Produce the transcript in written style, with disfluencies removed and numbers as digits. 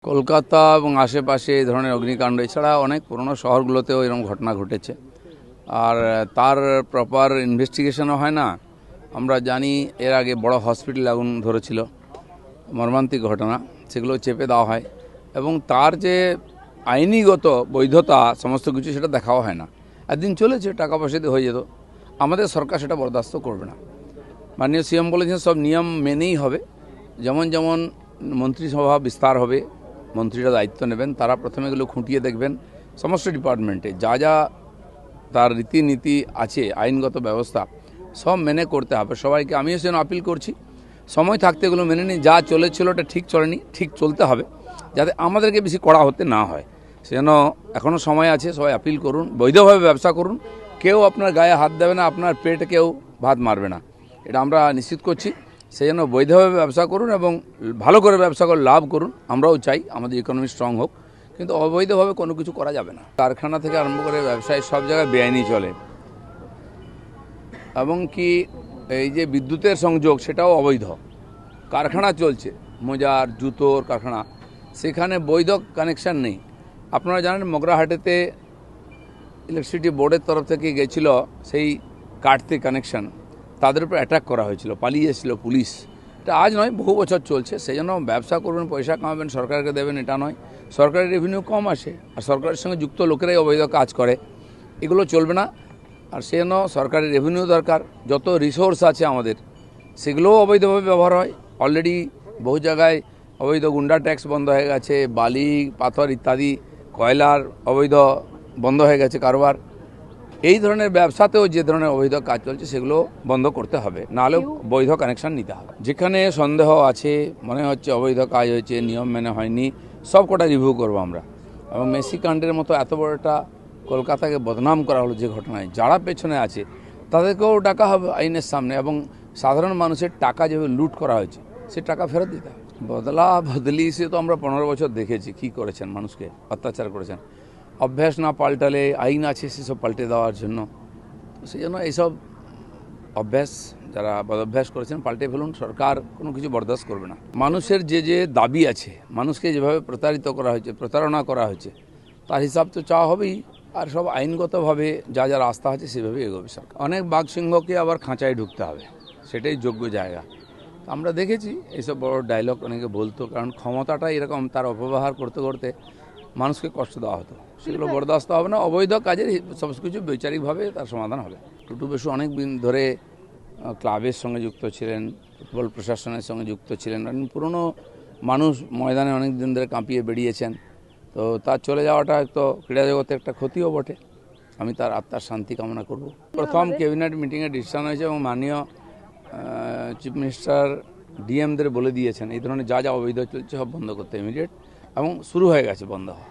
কলকাতা এবং আশেপাশে এই ধরনের অগ্নিকাণ্ড এছাড়া অনেক পুরনো শহরগুলোতেও এরকম ঘটনা ঘটেছে আর তার প্রপার ইনভেস্টিগেশনও হয় না। আমরা জানি এর আগে বড় হসপিটাল আগুন ধরেছিল, মর্মান্তিক ঘটনা, সেগুলো চেপে দেওয়া হয় এবং তার যে আইনিগত বৈধতা সমস্ত কিছু সেটা দেখাও হয় না। একদিন চলেছে, টাকা পয়সা দিয়ে হয়ে যেত। আমাদের সরকার সেটা বরদাস্ত করবে না। মাননীয় সিএম বলেছেন সব নিয়ম মেনেই হবে। যেমন যেমন মন্ত্রিসভা বিস্তার হবে, মন্ত্রীরা দায়িত্ব নেবেন, তারা প্রথমে এগুলো খুঁটিয়ে দেখবেন সমস্ত ডিপার্টমেন্টে যা যা তার রীতিনীতি আছে, আইনগত ব্যবস্থা সব মেনে করতে হবে সবাইকে। আমিও সেজন্য আপিল করছি, সময় থাকতে এগুলো মেনে নিই। যা চলেছিল ওটা ঠিক চলেনি, ঠিক চলতে হবে যাতে আমাদেরকে বেশি কড়া হতে না হয়। সেজন্য এখনও সময় আছে, সবাই আপিল করুন, বৈধভাবে ব্যবসা করুন, কেউ আপনার গায়ে হাত দেবে না, আপনার পেটে কেউ ভাত মারবে না, এটা আমরা নিশ্চিত করছি। সেই জন্য বৈধভাবে ব্যবসা করুন এবং ভালো করে ব্যবসা করে লাভ করুন। আমরাও চাই আমাদের ইকোনমি স্ট্রং হোক, কিন্তু অবৈধভাবে কোনো কিছু করা যাবে না। কারখানা থেকে আরম্ভ করে ব্যবসায় সব জায়গায় বেআইনি চলে এবং কি এই যে বিদ্যুতের সংযোগ সেটাও অবৈধ। কারখানা চলছে, মোজার জুতোর কারখানা, সেখানে বৈধ কানেকশান নেই। আপনারা জানেন মগরাহাটেতে ইলেকট্রিসিটি বোর্ডের তরফ থেকে গেছিল সেই কাটতে কানেকশান, তাদের উপর অ্যাটাক করা হয়েছিল, পালিয়ে এসেছিল পুলিশ। এটা আজ নয়, বহু বছর চলছে। সেই জন্য ব্যবসা করবেন, পয়সা কামাবেন, সরকারকে দেবেন, এটা নয়। সরকারের রেভিনিউ কম আসে আর সরকারের সঙ্গে যুক্ত লোকেরাই অবৈধ কাজ করে, এগুলো চলবে না। আর সেই জন্য সরকারের রেভিনিউ দরকার, যত রিসোর্স আছে আমাদের সেগুলোও অবৈধভাবে ব্যবহার হয়। অলরেডি বহু জায়গায় অবৈধ গুন্ডা ট্যাক্স বন্ধ হয়ে গেছে, বালি পাথর ইত্যাদি কয়লার অবৈধ বন্ধ হয়ে গেছে কারবার। এই ধরনের ব্যবসাতেও যে ধরনের অবৈধ কাজ চলছে সেগুলো বন্ধ করতে হবে, নাহলেও বৈধ কানেকশন নিতে হবে। যেখানে সন্দেহ আছে, মনে হচ্ছে অবৈধ কাজ হয়েছে, নিয়ম মেনে হয়নি, সব কটা রিভিউ করবো আমরা। এবং মেসি কাণ্ডের মতো এত বড় একটা কলকাতাকে বদনাম করা হলো যে ঘটনায়, যারা পেছনে আছে তাদেরকেও ডাকা হবে আইনের সামনে এবং সাধারণ মানুষের টাকা যেভাবে লুট করা হয়েছে সে টাকা ফেরত দিতে হবে। বদলি সে তো আমরা 15 বছর দেখেছি কী করেছেন, মানুষকে অত্যাচার করেছেন। অভ্যাস না পাল্টালে আইন আছে সেসব পাল্টে দেওয়ার জন্য। তো সেই জন্য এইসব অভ্যাস যারা বদভ্যাস করেছেন পাল্টে ফেলুন, সরকার কোনো কিছু বরদাস্ত করবে না। মানুষের যে যে দাবি আছে, মানুষকে যেভাবে প্রতারিত করা হয়েছে, প্রতারণা করা হয়েছে, তার হিসাব তো চাওয়া হবেই। আর সব আইনগতভাবে যা যা রাস্তা আছে সেভাবে এগোবে সরকার। অনেক বাঘসিংহকে আবার খাঁচায় ঢুকতে হবে, সেটাই যোগ্য জায়গা। আমরা দেখেছি এইসব বড় ডায়লগ অনেকে বলতো, কারণ ক্ষমতাটা এরকম, তার অপব্যবহার করতে করতে মানুষকে কষ্ট দেওয়া হতো, সেগুলো বরদাস্ত হবে না। অবৈধ কাজের সব কিছু বৈচারিকভাবে তার সমাধান হবে। টুটু বসু অনেক দিন ধরে ক্লাবের সঙ্গে যুক্ত ছিলেন, ফুটবল প্রশাসনের সঙ্গে যুক্ত ছিলেন, পুরনো মানুষ, ময়দানে অনেক দিন ধরে কাঁপিয়ে বেরিয়েছেন। তো তার চলে যাওয়াটা তো ক্রীড়া জগতে একটা ক্ষতিও বটে। আমি তার আত্মার শান্তি কামনা করব। প্রথম ক্যাবিনেট মিটিংয়ে ডিসিশন হয়েছে এবং মাননীয় চিফ মিনিস্টার ডিএমদের বলে দিয়েছেন এই ধরনের যা যা অবৈধ চলছে সব বন্ধ করতে ইমিডিয়েট, এবং শুরু হয়ে গেছে বন্ধ হওয়া।